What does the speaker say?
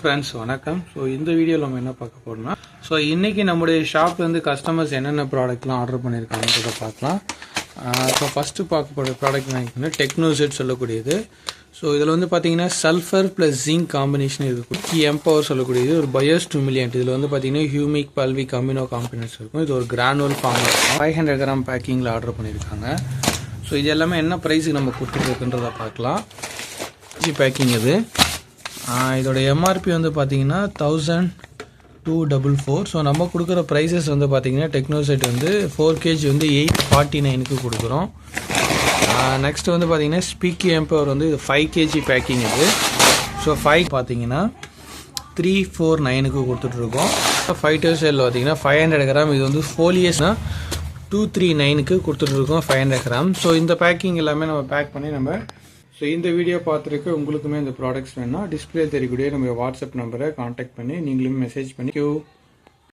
Friends வணக்கம். So இந்த வீடியோவில் நம்ம என்ன பார்க்க போறோம்னா, ஸோ இன்றைக்கி நம்முடைய ஷாப்ல இருந்து கஸ்டமர்ஸ் என்னென்ன ப்ராடக்ட்லாம் ஆர்டர் பண்ணியிருக்காங்கன்றதை பார்க்கலாம். ஸோ ஃபஸ்ட்டு பார்க்க போகிற ப்ராடக்ட் வந்து டெக்னோசெட் சொல்லக்கூடியது. ஸோ இதில் வந்து பார்த்தீங்கன்னா சல்ஃபர் ப்ளஸ் ஜிங்க் காம்பினேஷன் இருக்கும். எம்பவர் சொல்லக்கூடியது ஒரு பயோஸ் 2 மில்லியன். இதில் வந்து பார்த்தீங்கன்னா ஹியூமிக் பல்விக் அமினோ காம்பினன்ஸ் இருக்கும். இது ஒரு கிரானுவல் ஃபார்ம் இருக்கும். 500 கிராம் பேக்கிங்கில் ஆர்டர் பண்ணியிருக்காங்க. ஸோ இது எல்லாமே என்ன ப்ரைஸுக்கு நம்ம கொடுத்துருக்குன்றதை பார்க்கலாம். பேக்கிங் இது இதோட எம்ஆர்பி வந்து பார்த்தீங்கன்னா 1244. ஸோ நம்ம கொடுக்குற ப்ரைஸஸ் வந்து பார்த்தீங்கன்னா டெக்னோசெட் வந்து 4 kg வந்து 849க்கு கொடுக்குறோம். நெக்ஸ்ட் வந்து பார்த்தீங்கன்னா ஸ்பீக்கி எம்பவர் வந்து இது 5 kg பேக்கிங் இது. ஸோ 5 பார்த்தீங்கன்னா 349க்கு கொடுத்துட்ருக்கோம். ஃபைட்டர் செல் பார்த்தீங்கன்னா 500 கிராம். இது வந்து ஃபோலியஸ்னா 239க்கு கொடுத்துட்ருக்கோம் 500 கிராம். ஸோ இந்த பேக்கிங் எல்லாமே நம்ம பேக் பண்ணி நம்ம ஸோ இந்த வீடியோ பார்த்துருக்கு உங்களுக்குமே இந்த ப்ராடக்ட்ஸ் வேணும்னா டிஸ்பிளே தெரியக்கூடிய நம்ம வாட்ஸ்அப் நம்பரை காண்டாக்ட் பண்ணி நீங்களுமே மெசேஜ் பண்ணி